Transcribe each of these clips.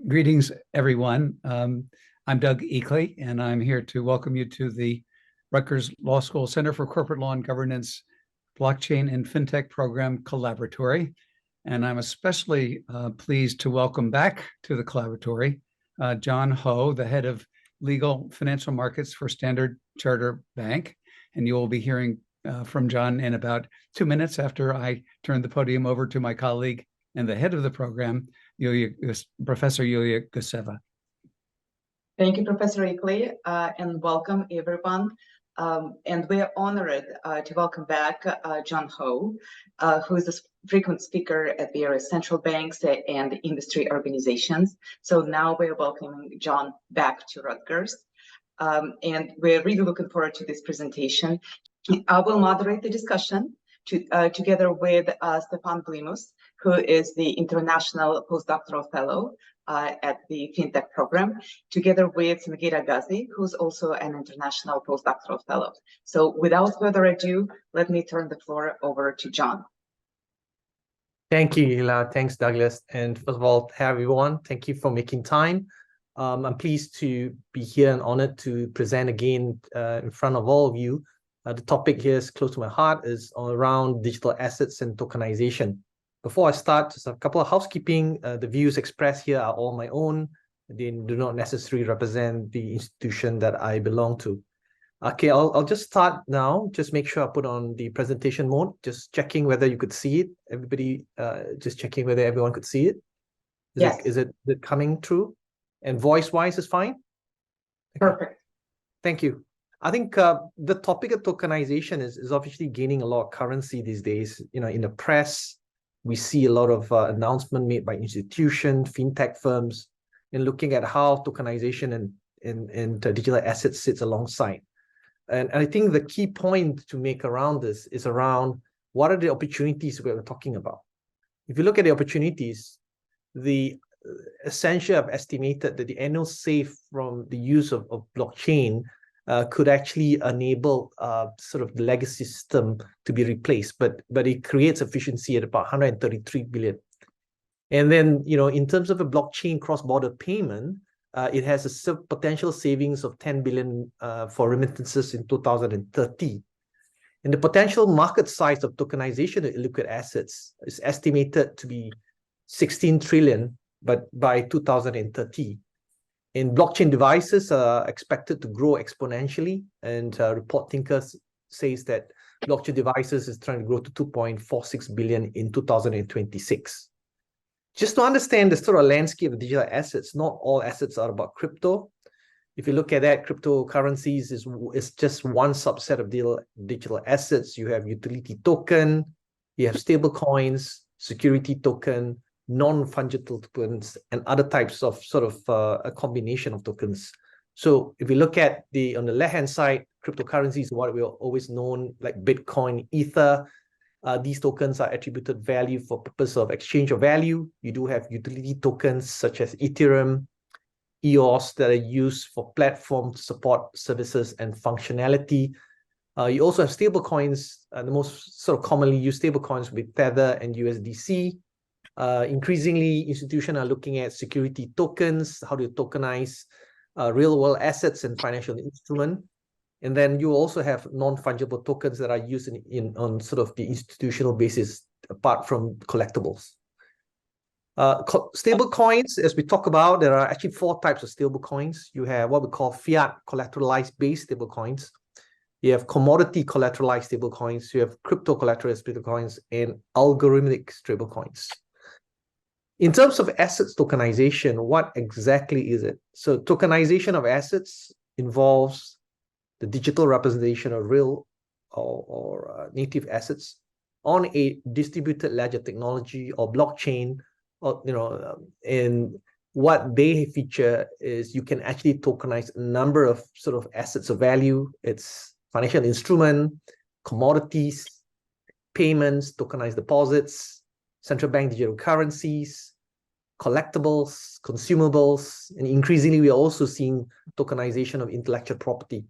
Greetings, everyone. I'm Doug Eakley, and I'm here to welcome you to the Rutgers Law School Center for Corporate Law and Governance Blockchain and FinTech Program Collaboratory. And I'm especially pleased to welcome back to the collaboratory John Ho, the head of legal financial markets for Standard Chartered Bank. And you will be hearing from John in about 2 minutes after I turn the podium over to my colleague and the head of the program, Professor Yulia Guseva. Thank you, Professor Eakley, and welcome everyone. And we're honored to welcome back John Ho, who is a frequent speaker at various central banks and industry organizations. So now we're welcoming John back to Rutgers. And we're really looking forward to this presentation. I will moderate the discussion together with Stefan Blimus, who is the International Postdoctoral Fellow at the FinTech program, together with Sangeeta Ghazi, who's also an International Postdoctoral Fellow. So without further ado, let me turn the floor over to John. Thank you, Hila. Thanks, Douglas. And first of all, hi, everyone. Thank you for making time. I'm pleased to be here and honored to present again in front of all of you. The topic here is close to my heart, is around digital assets and tokenization. Before I start, just a couple of housekeeping. The views expressed here are all my own. They do not necessarily represent the institution that I belong to. Okay, I'll just start now. Just make sure I put on the presentation mode. Just checking whether you could see it. Everybody, just checking whether everyone could see it. Yes. Is it coming through? And voice-wise is fine? Okay. Perfect. Thank you. I think the topic of tokenization is obviously gaining a lot of currency these days. You know, in the press, we see a lot of announcements made by institutions, fintech firms, in looking at how tokenization and digital assets sits alongside. And I think the key point to make around this is around what are the opportunities we're talking about. If you look at the opportunities, the essentially have estimated that the annual save from the use of blockchain could actually enable sort of the legacy system to be replaced, but it creates efficiency at about 133 billion. And then, you know, in terms of a blockchain cross-border payment, it has a potential savings of 10 billion for remittances in 2030. And the potential market size of tokenization of liquid assets is estimated to be 16 trillion, but by 2030. And blockchain devices are expected to grow exponentially, and Report Thinkers says that blockchain devices is trying to grow to 2.46 billion in 2026. Just to understand the sort of landscape of digital assets, not all assets are about crypto. If you look at that, cryptocurrencies is just one subset of digital assets. You have utility token, you have stable coins, security token, non-fungible tokens, and other types of sort of a combination of tokens. So if you look at on the left-hand side, cryptocurrencies, what we are always known like Bitcoin, Ether. These tokens are attributed value for purpose of exchange of value. You do have utility tokens such as Ethereum, EOS that are used for platform support services and functionality. You also have stable coins. The most sort of commonly used stable coins with Tether and USDC. Increasingly, institutions are looking at security tokens, how to tokenize real-world assets and financial instruments. And then you also have non-fungible tokens that are used on sort of the institutional basis, apart from collectibles. Stable coins, as we talk about, there are actually 4 types of stable coins. You have what we call fiat collateralized based stable coins. You have commodity collateralized stable coins. You have crypto collateralized stable coins and algorithmic stable coins. In terms of assets tokenization, what exactly is it? So tokenization of assets involves the digital representation of real or native assets on a distributed ledger technology or blockchain, or and what they feature is you can actually tokenize a number of sort of assets of value. It's financial instrument, commodities, payments, tokenized deposits, central bank digital currencies, collectibles, consumables, and increasingly we are also seeing tokenization of intellectual property.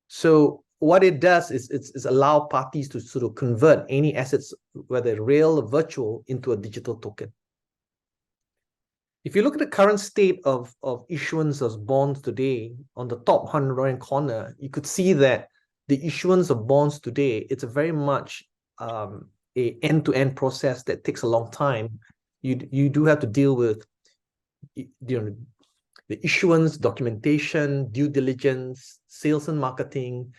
So what it does is allow parties to sort of convert any assets, whether real or virtual, into a digital token. If you look at the current state of issuance of bonds today, on the top 100 corner, you could see that the issuance of bonds today, it's a very much a end-to-end process that takes a long time. You do have to deal with the issuance, documentation, due diligence, sales and marketing,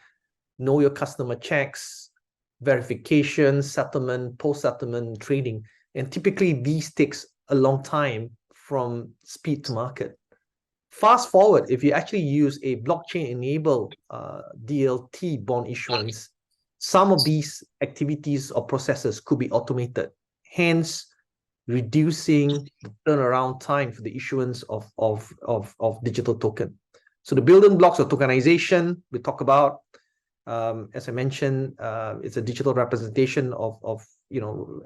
know your customer checks, verification, settlement, post-settlement, trading. And typically these takes a long time from speed to market. Fast forward, if you actually use a blockchain-enabled DLT bond issuance, some of these activities or processes could be automated, hence reducing the turnaround time for the issuance of digital token. So the building blocks of tokenization we talk about, as I mentioned, it's a digital representation of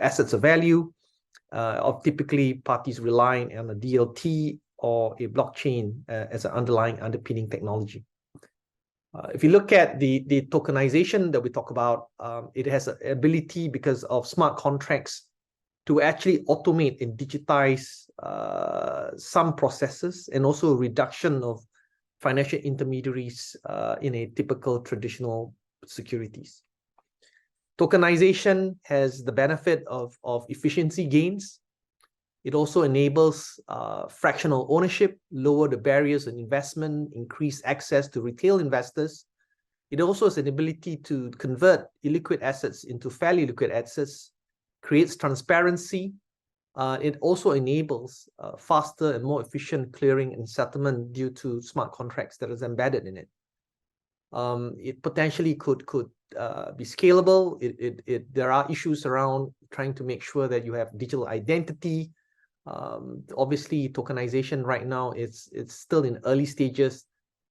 assets of value, of typically parties relying on a DLT or a blockchain as an underpinning technology. If you look at the tokenization that we talk about, it has an ability because of smart contracts to actually automate and digitize some processes, and also reduction of financial intermediaries in a typical traditional securities. Tokenization has the benefit of efficiency gains. It also enables fractional ownership, lower the barriers in investment, increase access to retail investors. It also has an ability to convert illiquid assets into fairly liquid assets, creates transparency. It also enables faster and more efficient clearing and settlement due to smart contracts that is embedded in it. It potentially could be scalable. There are issues around trying to make sure that you have digital identity. Obviously, tokenization right now, it's still in early stages.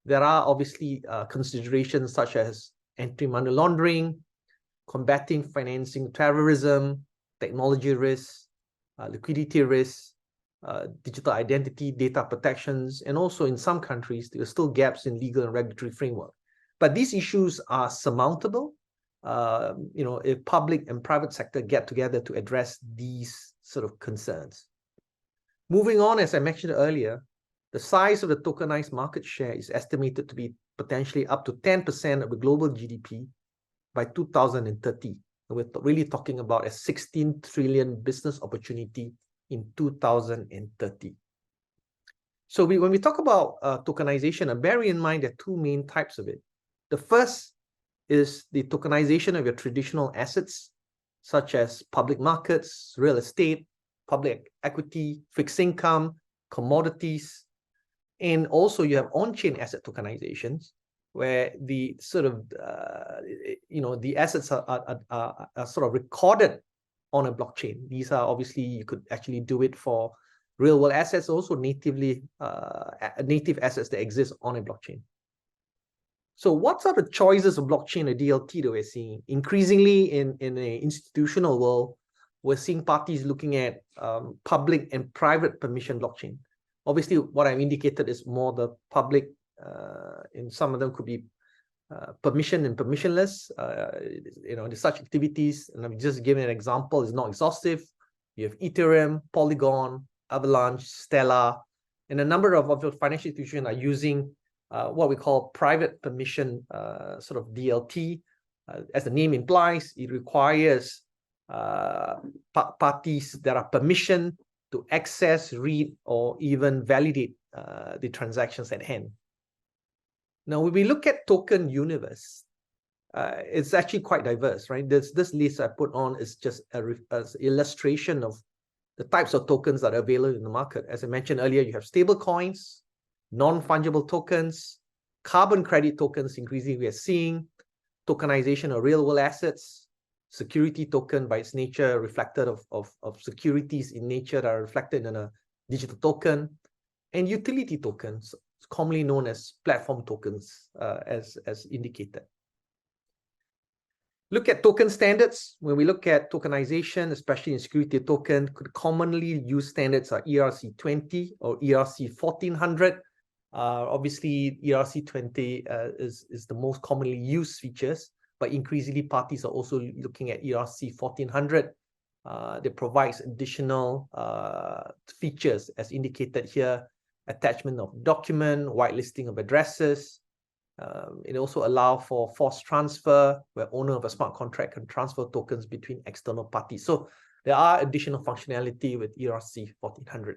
There are obviously considerations such as anti-money laundering, combating financing terrorism, technology risks, liquidity risks, digital identity, data protections, and also in some countries, there are still gaps in legal and regulatory framework. But these issues are surmountable, if public and private sector get together to address these sort of concerns. Moving on, as I mentioned earlier, the size of the tokenized market share is estimated to be potentially up to 10% of the global GDP by 2030. And we're really talking about a 16 trillion business opportunity in 2030. So when we talk about tokenization, bear in mind there are two main types of it. The first is the tokenization of your traditional assets, such as public markets, real estate, public equity, fixed income, commodities, and also you have on-chain asset tokenizations, where the sort of the assets are sort of recorded on a blockchain. These are obviously, you could actually do it for real world assets, also native assets that exist on a blockchain. So what are the choices of blockchain or DLT that we're seeing? Increasingly in an institutional world, we're seeing parties looking at public and private permission blockchain. Obviously, what I've indicated is more the public, and some of them could be permission and permissionless. There's such activities, and I'm just giving an example, it's not exhaustive. You have Ethereum, Polygon, Avalanche, Stellar, and a number of financial institutions are using what we call private permission sort of DLT. As the name implies, it requires parties that are permissioned to access, read, or even validate the transactions at hand. Now, when we look at token universe, it's actually quite diverse, right? This list I put on is just an illustration of the types of tokens that are available in the market. As I mentioned earlier, you have stable coins, non-fungible tokens, carbon credit tokens. Increasingly, we are seeing tokenization of real-world assets, security token by its nature, reflected of securities in nature that are reflected in a digital token, and utility tokens, commonly known as platform tokens, as indicated. Look at token standards. When we look at tokenization, especially in security token, commonly used standards are ERC20 or ERC 1400. Obviously, ERC20 is the most commonly used features, but increasingly parties are also looking at ERC 1400. that provides additional features as indicated here, attachment of document, whitelisting of addresses. It also allows for forced transfer, where owner of a smart contract can transfer tokens between external parties. So there are additional functionality with ERC 1400.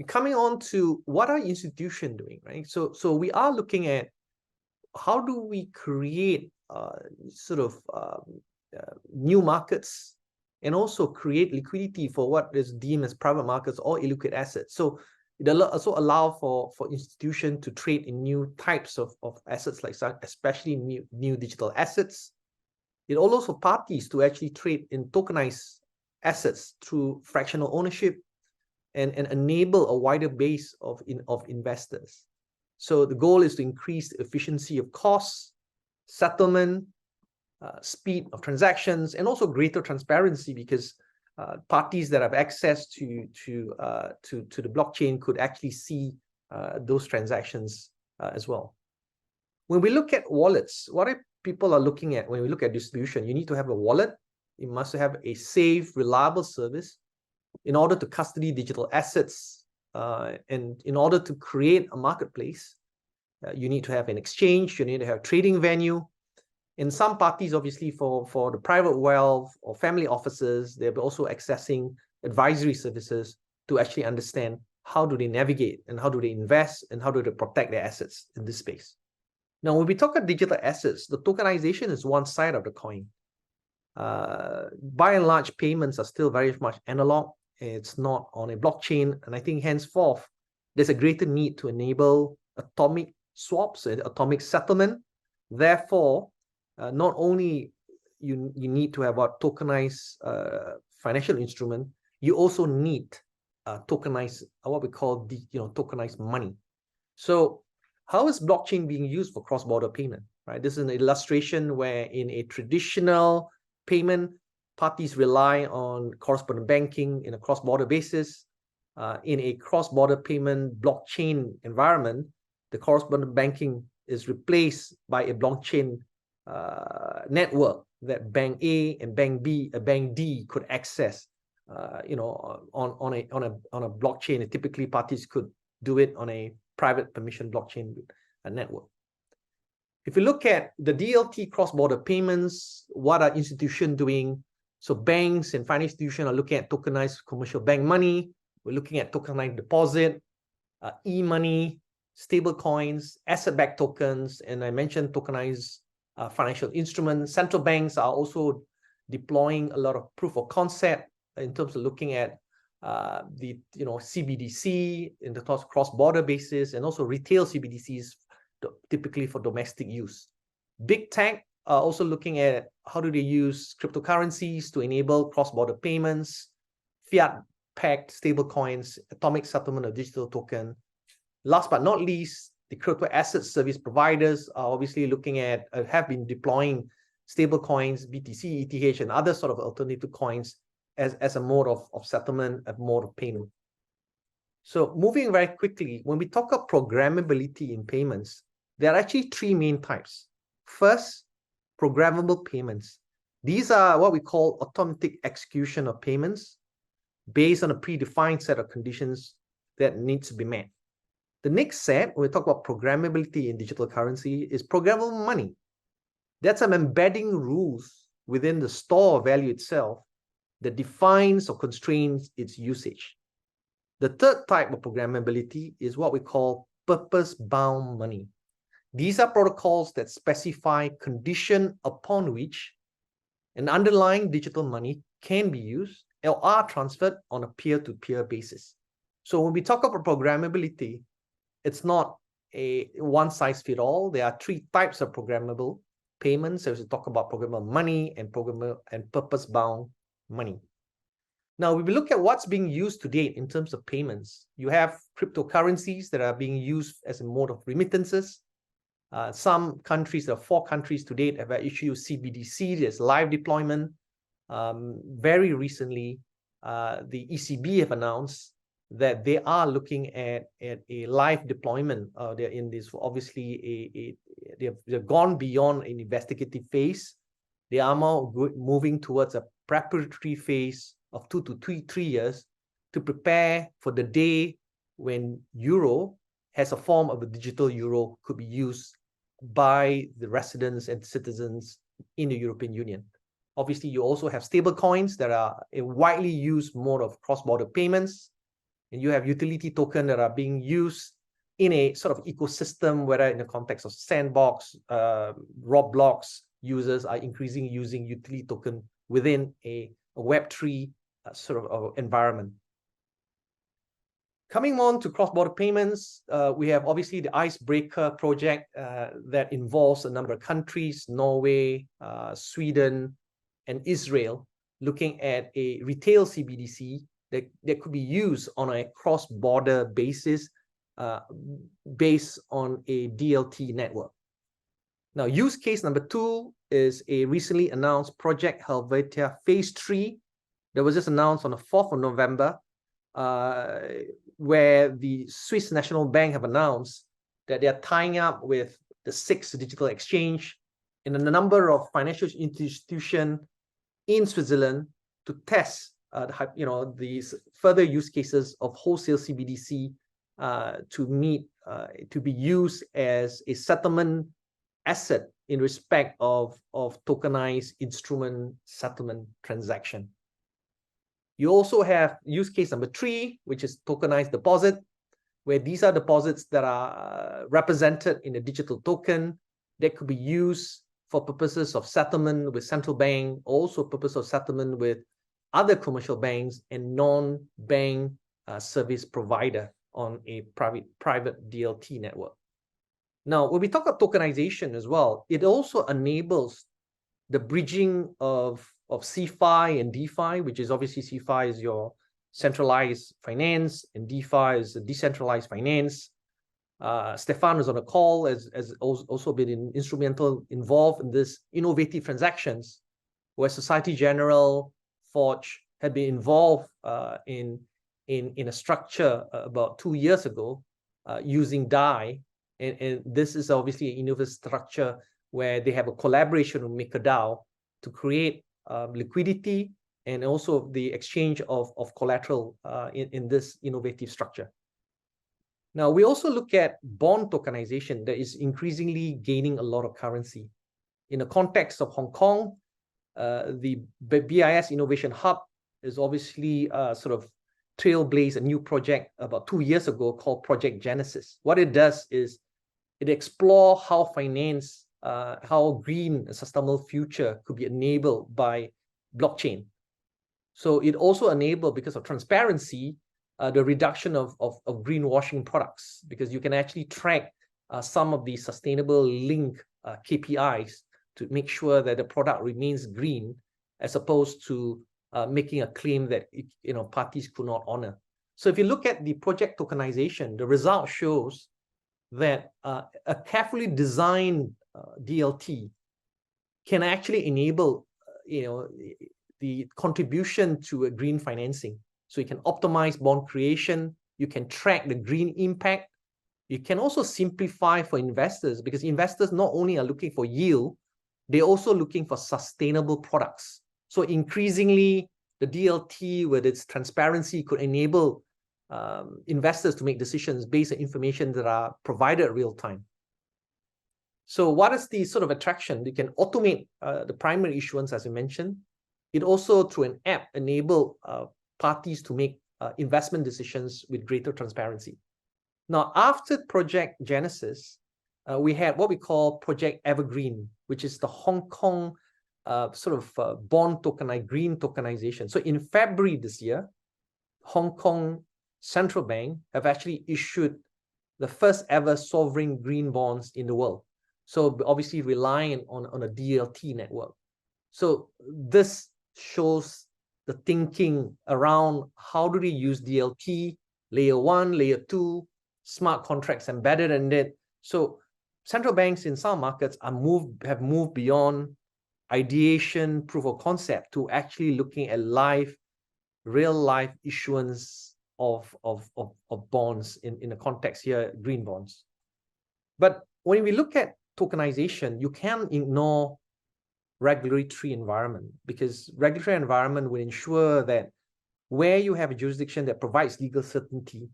Coming on to what are institutions doing, right? So we are looking at how do we create new markets and also create liquidity for what is deemed as private markets or illiquid assets. So it also allow for institutions to trade in new types of assets, like especially new digital assets. It allows for parties to actually trade in tokenized assets through fractional ownership and enable a wider base of investors. So the goal is to increase the efficiency of costs, settlement, speed of transactions, and also greater transparency, because parties that have access to the blockchain could actually see those transactions as well. When we look at wallets, what people are looking at when we look at distribution, you need to have a wallet. You must have a safe, reliable service in order to custody digital assets. And in order to create a marketplace, you need to have an exchange, you need to have trading venue. In some parties, obviously, for the private wealth or family offices, they're also accessing advisory services to actually understand how do they navigate and how do they invest and how do they protect their assets in this space. Now, when we talk about digital assets, the tokenization is one side of the coin. By and large, payments are still very much analog. It's not on a blockchain. And I think henceforth, there's a greater need to enable atomic swaps and atomic settlement. Therefore, not only you need to have a tokenized financial instrument, you also need tokenized, what we call tokenized money. So how is blockchain being used for cross-border payment? Right, this is an illustration where in a traditional payment, parties rely on correspondent banking in a cross-border basis. In a cross-border payment blockchain environment, the correspondent banking is replaced by a blockchain network that bank A and bank B, bank D could access. On a blockchain. Typically, parties could do it on a private permission blockchain network. If you look at the DLT cross-border payments, what are institutions doing? So banks and financial institutions are looking at tokenized commercial bank money. We're looking at tokenized deposit, e-money, stable coins, asset-backed tokens, and I mentioned tokenized financial instruments. Central banks are also deploying a lot of proof of concept in terms of looking at the CBDC in the cross-border basis, and also retail CBDCs typically for domestic use. Big tech are also looking at how do they use cryptocurrencies to enable cross-border payments, fiat-backed stable coins, atomic settlement of digital token. Last but not least, the crypto asset service providers are obviously looking at, have been deploying stable coins, BTC, ETH, and other sort of alternative coins as a mode of settlement, a mode of payment. So moving very quickly, when we talk of programmability in payments, there are actually three main types. First, programmable payments. These are what we call automatic execution of payments based on a predefined set of conditions that needs to be met. The next set, when we talk about programmability in digital currency, is programmable money. That's an embedding rules within the store of value itself that defines or constrains its usage. The third type of programmability is what we call purpose-bound money. These are protocols that specify condition upon which an underlying digital money can be used or are transferred on a peer-to-peer basis. So when we talk about programmability, it's not a one-size-fits-all. There are three types of programmable payments. So we talk about programmable money and purpose-bound money. Now, if we look at what's being used to date in terms of payments, you have cryptocurrencies that are being used as a mode of remittances. Some countries, there are 4 countries to date, have issued CBDC. There's live deployment. Very recently, the ECB have announced that they are looking at a live deployment. They're in this, obviously, they've gone beyond an investigative phase. They are more moving towards a preparatory phase of 2 to 3 years to prepare for the day when euro as a form of a digital euro could be used by the residents and citizens in the European Union. Obviously, you also have stable coins that are a widely used mode of cross-border payments. And you have utility tokens that are being used in a sort of ecosystem, whether in the context of Sandbox, Roblox, users are increasingly using utility token within a Web3 sort of environment. Coming on to cross-border payments, we have obviously the Icebreaker project that involves a number of countries, Norway, Sweden, and Israel, looking at a retail CBDC that could be used on a cross-border basis based on a DLT network. Now, use case number 2 is a recently announced Project Helvetia Phase 3 that was just announced on the 4th of November, where the Swiss National Bank have announced that they are tying up with the 6 digital exchange and a number of financial institutions in Switzerland to test these further use cases of wholesale CBDC to be used as a settlement asset in respect of tokenized instrument settlement transaction. You also have use case number 3, which is tokenized deposit, where these are deposits that are represented in a digital token that could be used for purposes of settlement with central bank, also purpose of settlement with other commercial banks and non-bank service provider on a private DLT network. Now, when we talk about tokenization as well, it also enables the bridging of CeFi and DeFi, which is obviously CeFi is your centralized finance and DeFi is decentralized finance. Stefan is on the call, has also been involved in this innovative transactions, where Societe Generale, Forge had been involved in a structure about 2 years ago using DAI. And this is obviously an innovative structure where they have a collaboration with MakerDAO to create liquidity and also the exchange of collateral in this innovative structure. Now, we also look at bond tokenization that is increasingly gaining a lot of currency. In the context of Hong Kong, the BIS Innovation Hub is obviously sort of trailblazed a new project about 2 years ago called Project Genesis. What it does is it explores how finance, how green a sustainable future could be enabled by blockchain. So it also enabled, because of transparency, the reduction of greenwashing products, because you can actually track some of the sustainable link KPIs to make sure that the product remains green, as opposed to making a claim that parties could not honor. So if you look at the project tokenization, the result shows that a carefully designed DLT can actually enable the contribution to a green financing. So you can optimize bond creation, you can track the green impact, you can also simplify for investors, because investors not only are looking for yield, they're also looking for sustainable products. So increasingly, the DLT with its transparency could enable investors to make decisions based on information that are provided real time. So what is the sort of attraction? You can automate the primary issuance, as you mentioned. It also, through an app, enable parties to make investment decisions with greater transparency. Now, after Project Genesis, we had what we call Project Evergreen, which is the Hong Kong bond green tokenization. So in February this year, Hong Kong Central Bank have actually issued the first ever sovereign green bonds in the world. So obviously relying on a DLT network. So this shows the thinking around how do they use DLT, layer 1, layer 2, smart contracts embedded in it. So central banks in some markets have moved beyond ideation, proof of concept, to actually looking at real life issuance of bonds in the context here, green bonds. But when we look at tokenization, you can't ignore regulatory environment, because regulatory environment will ensure that where you have a jurisdiction that provides legal certainty,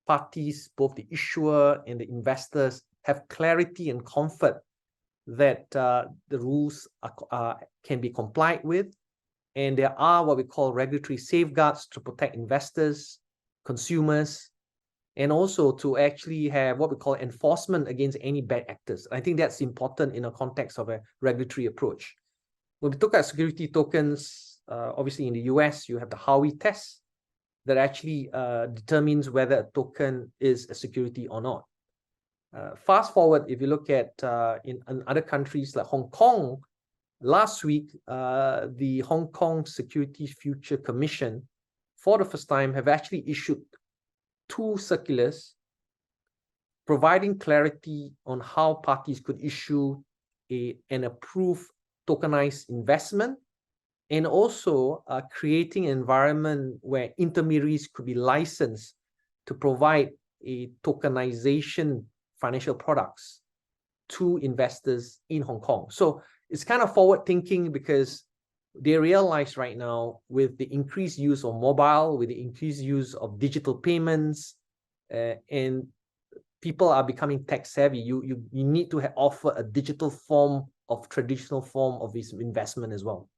parties, both the issuer and the investors, have clarity and comfort that the rules can be complied with, and there are what we call regulatory safeguards to protect investors, consumers, and also to actually have what we call enforcement against any bad actors. I think that's important in a context of a regulatory approach. When we look at security tokens, obviously in the US, you have the Howey test that actually determines whether a token is a security or not. Fast forward, if you look at in other countries like Hong Kong, last week, the Hong Kong Securities Future Commission, for the first time, have actually issued 2 circulars providing clarity on how parties could issue an approved tokenized investment, and also creating an environment where intermediaries could be licensed to provide a tokenization financial products to investors in Hong Kong. So it's kind of forward thinking, because they realize right now, with the increased use of mobile, with the increased use of digital payments, and people are becoming tech savvy, you need to offer a digital form of traditional form of this investment as well.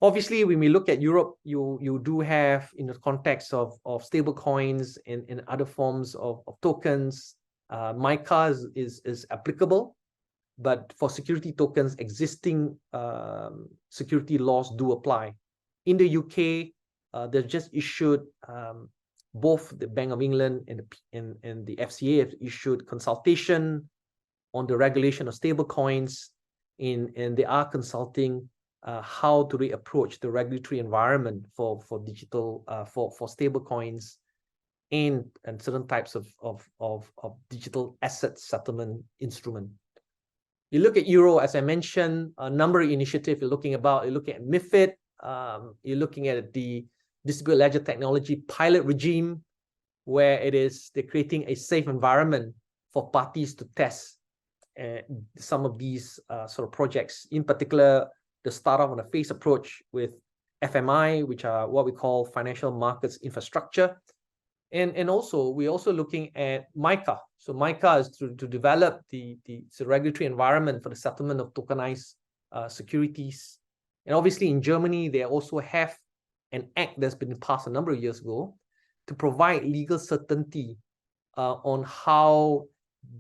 Obviously, when we look at Europe, you do have, in the context of stable coins and other forms of tokens, MiCA is applicable, but for security tokens, existing security laws do apply. In the UK, they've just issued, both the Bank of England and the FCA have issued consultation on the regulation of stable coins, and they are consulting how to approach the regulatory environment for digital for stable coins and certain types of digital asset settlement instrument. You look at Euro, as I mentioned, a number of initiatives you're looking at MiFID, you're looking at the distributed ledger technology pilot regime, where they're creating a safe environment for parties to test some of these sort of projects. In particular, the startup on a phased approach with FMI, which are what we call financial markets infrastructure. And also, we're also looking at MiCA. So MiCA is to develop the regulatory environment for the settlement of tokenized securities. And obviously in Germany, they also have an act that's been passed a number of years ago to provide legal certainty on how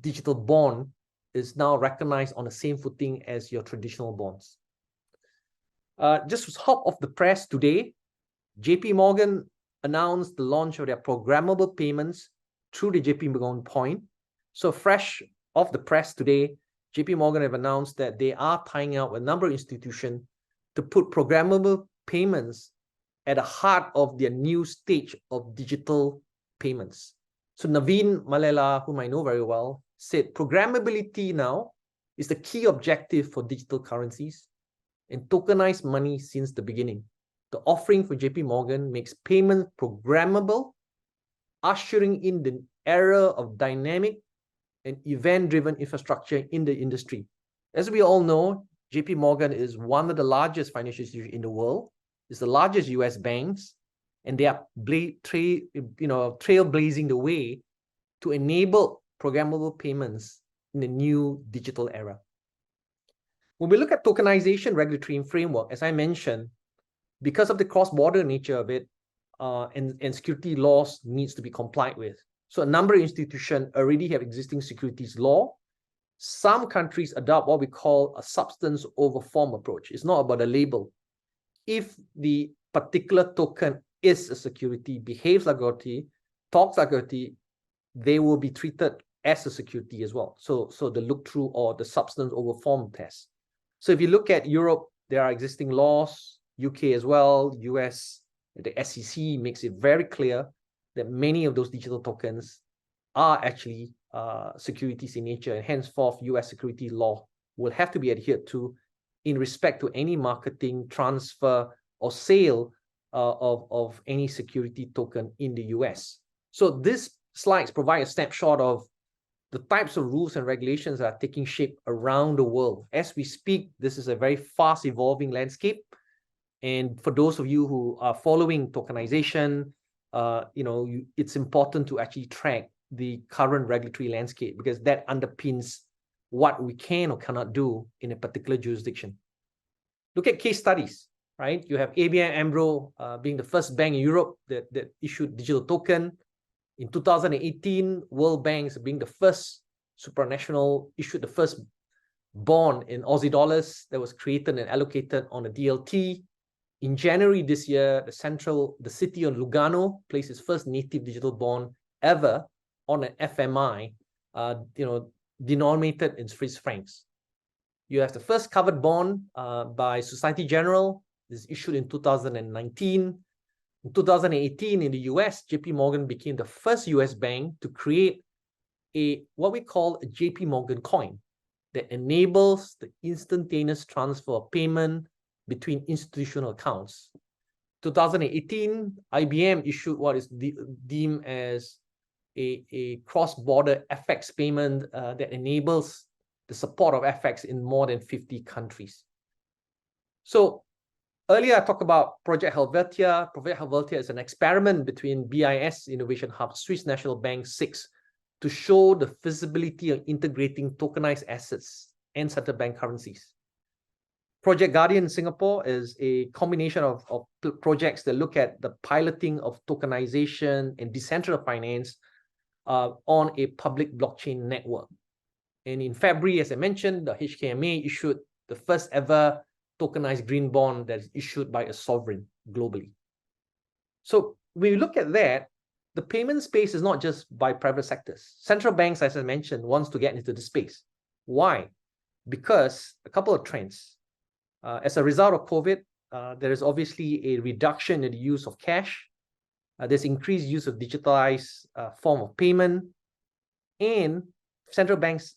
digital bond is now recognized on the same footing as your traditional bonds. Just hot off the press today, JP Morgan announced the launch of their programmable payments through the JP Morgan Point. So fresh off the press today, JP Morgan have announced that they are tying up with a number of institutions to put programmable payments at the heart of their new stage of digital payments. So Naveen Malela, whom I know very well, said programmability now is the key objective for digital currencies and tokenized money since the beginning. The offering for JP Morgan makes payment programmable, ushering in the era of dynamic and event-driven infrastructure in the industry. As we all know, JP Morgan is one of the largest financial institutions in the world. It's the largest US banks, and they are trailblazing the way to enable programmable payments in the new digital era. When we look at tokenization regulatory framework, as I mentioned, because of the cross-border nature of it, and security laws needs to be complied with. So a number of institutions already have existing securities law. Some countries adopt what we call a substance over form approach. It's not about a label. If the particular token is a security, behaves like a security, talks like a security, they will be treated as a security as well. So the look-through or the substance over form test. So if you look at Europe, there are existing laws, UK as well, US, the SEC makes it very clear that many of those digital tokens are actually securities in nature, and henceforth US security law will have to be adhered to in respect to any marketing, transfer, or sale of any security token in the US. So these slides provide a snapshot of the types of rules and regulations are taking shape around the world. As we speak, this is a very fast evolving landscape. And for those of you who are following tokenization, it's important to actually track the current regulatory landscape, because that underpins what we can or cannot do in a particular jurisdiction. Look at case studies, right? You have ABN AMRO being the first bank in Europe that issued digital token. In 2018, World Bank being the first supranational issued the first bond in Aussie dollars that was created and allocated on a DLT. In January this year, the city of Lugano placed its first native digital bond ever on an FMI, denominated in Swiss francs. You have the first covered bond by Societe Generale. This is issued in 2019. In 2018, in the US, JP Morgan became the first US bank to create what we call a JP Morgan coin that enables the instantaneous transfer of payment between institutional accounts. 2018, IBM issued what is deemed as a cross-border FX payment that enables the support of FX in more than 50 countries. So earlier I talked about Project Helvetia. Project Helvetia is an experiment between BIS Innovation Hub, Swiss National Bank 6, to show the feasibility of integrating tokenized assets and central bank currencies. Project Guardian in Singapore is a combination of projects that look at the piloting of tokenization and decentralized finance on a public blockchain network. And in February, as I mentioned, the HKMA issued the first ever tokenized green bond that is issued by a sovereign globally. So when you look at that, the payment space is not just by private sectors. Central banks, as I mentioned, wants to get into the space. Why? Because a couple of trends. As a result of COVID, there is obviously a reduction in the use of cash. There's increased use of digitalized form of payment. And central banks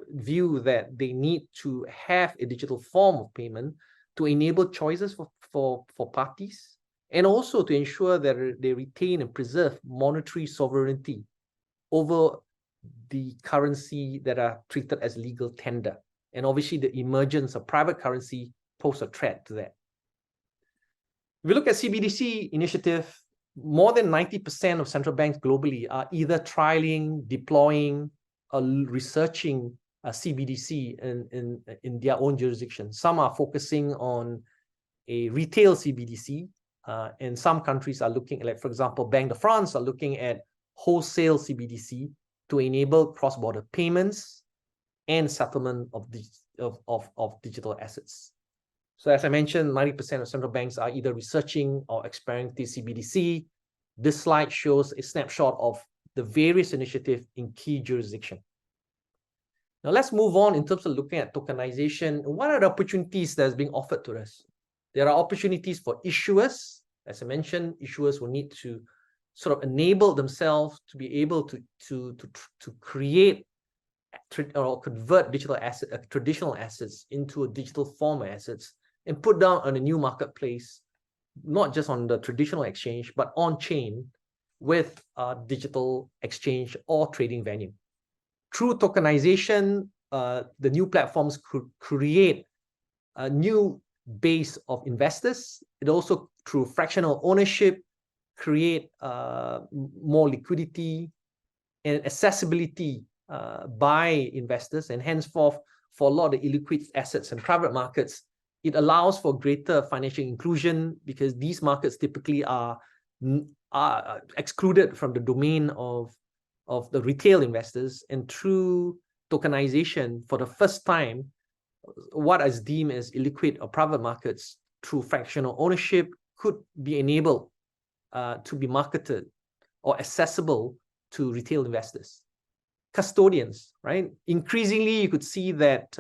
view that they need to have a digital form of payment to enable choices for parties, and also to ensure that they retain and preserve monetary sovereignty over the currency that are treated as legal tender. And obviously the emergence of private currency poses a threat to that. If we look at CBDC initiative, more than 90% of central banks globally are either trialing, deploying, or researching CBDC in their own jurisdiction. Some are focusing on a retail CBDC, and some countries are looking, like for example, Banque de France are looking at wholesale CBDC to enable cross-border payments and settlement of digital assets. So as I mentioned, 90% of central banks are either researching or experimenting CBDC. This slide shows a snapshot of the various initiatives in key jurisdictions. Now let's move on in terms of looking at tokenization. What are the opportunities that is being offered to us? There are opportunities for issuers. As I mentioned, issuers will need to sort of enable themselves to be able to create or convert digital traditional assets into a digital form of assets and put down on a new marketplace, not just on the traditional exchange, but on-chain with digital exchange or trading venue. Through tokenization, the new platforms could create a new base of investors. It also, through fractional ownership, create more liquidity and accessibility by investors, and henceforth, for a lot of the illiquid assets and private markets, it allows for greater financial inclusion, because these markets typically are excluded from the domain of the retail investors. And through tokenization, for the first time, what is deemed as illiquid or private markets through fractional ownership could be enabled to be marketed or accessible to retail investors. Custodians, right? Increasingly, you could see that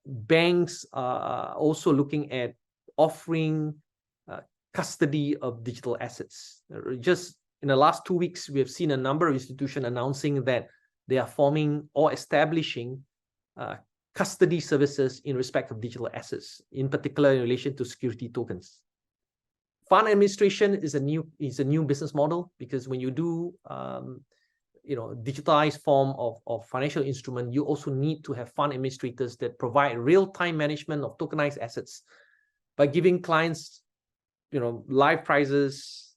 banks are also looking at offering custody of digital assets. Just in the last 2 weeks, we have seen a number of institutions announcing that they are forming or establishing custody services in respect of digital assets, in particular in relation to security tokens. Fund administration is a new business model, because when you do digitalized form of financial instrument, you also need to have fund administrators that provide real-time management of tokenized assets by giving clients, live prices,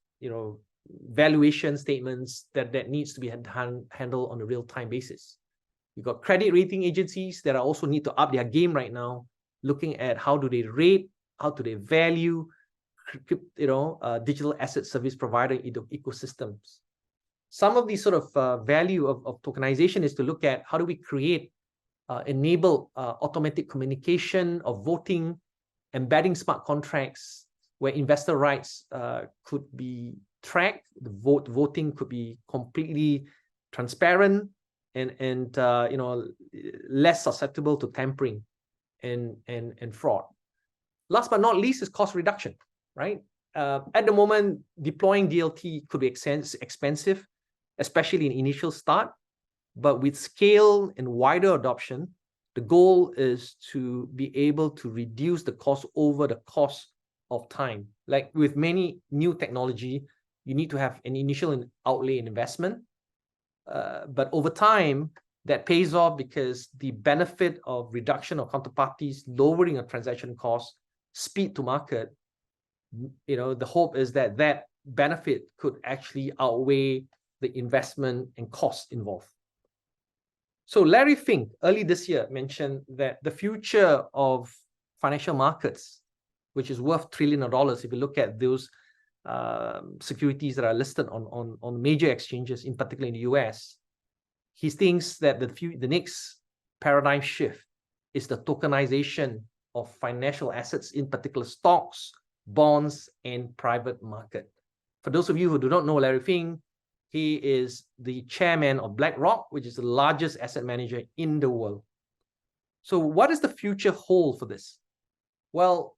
valuation statements that needs to be handled on a real-time basis. You've got credit rating agencies that also need to up their game right now, looking at how do they rate, how do they value, digital asset service provider ecosystems. Some of the sort of value of tokenization is to look at how do we enable automatic communication of voting, embedding smart contracts where investor rights could be tracked, the voting could be completely transparent and less susceptible to tampering and fraud. Last but not least is cost reduction, right? At the moment, deploying DLT could be expensive, especially in initial start, but with scale and wider adoption, the goal is to be able to reduce the cost over the course of time. Like with many new technology, you need to have an initial outlay in investment, but over time, that pays off because the benefit of reduction of counterparties, lowering of transaction costs, speed to market, the hope is that that benefit could actually outweigh the investment and cost involved. So Larry Fink, early this year, mentioned that the future of financial markets, which is worth trillions of dollars, if you look at those securities that are listed on major exchanges, in particular in the US, he thinks that the next paradigm shift is the tokenization of financial assets, in particular stocks, bonds, and private market. For those of you who do not know Larry Fink, he is the chairman of BlackRock, which is the largest asset manager in the world. So what does the future hold for this? Well,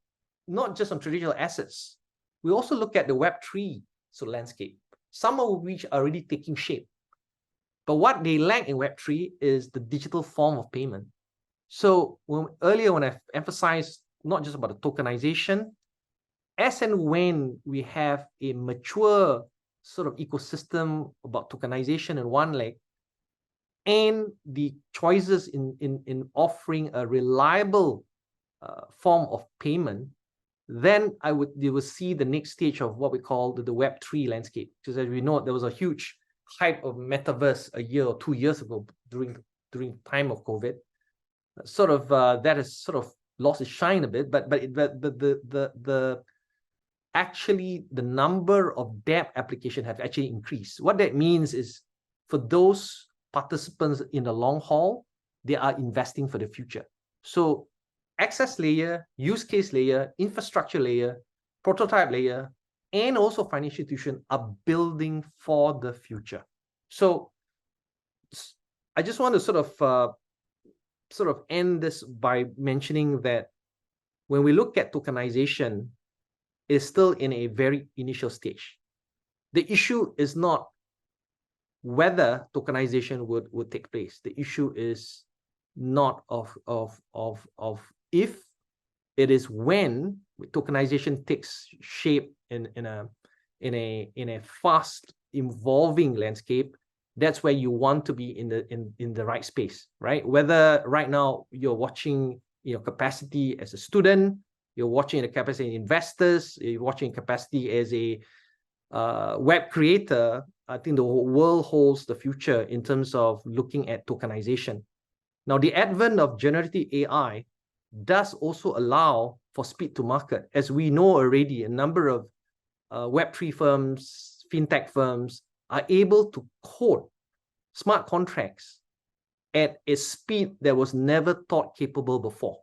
not just on traditional assets. We also look at the Web3 landscape, some of which are already taking shape. But what they lack in Web3 is the digital form of payment. So earlier when I emphasized not just about the tokenization, as and when we have a mature sort of ecosystem about tokenization in one leg, and the choices in offering a reliable form of payment, then you will see the next stage of what we call the Web3 landscape. Because as we know, there was a huge hype of metaverse a year or 2 years ago during time of COVID. Sort of that has sort of lost its shine a bit, but actually the number of debt applications have actually increased. What that means is for those participants in the long haul, they are investing for the future. So access layer, use case layer, infrastructure layer, prototype layer, and also financial institutions are building for the future. So I just want to sort of end this by mentioning that when we look at tokenization, it's still in a very initial stage. The issue is not whether tokenization would take place. The issue is not of if, it is when tokenization takes shape in a fast evolving landscape. That's where you want to be in the right space, right? Whether right now you're watching capacity as a student, you're watching the capacity in investors, you're watching capacity as a web creator, I think the world holds the future in terms of looking at tokenization. Now, the advent of generative AI does also allow for speed to market. As we know already, a number of Web3 firms, fintech firms are able to code smart contracts at a speed that was never thought capable before.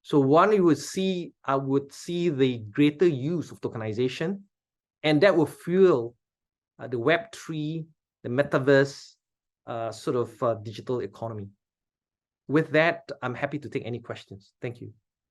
So I would see the greater use of tokenization, and that will fuel the Web3, the metaverse digital economy. With that, I'm happy to take any questions. Thank you.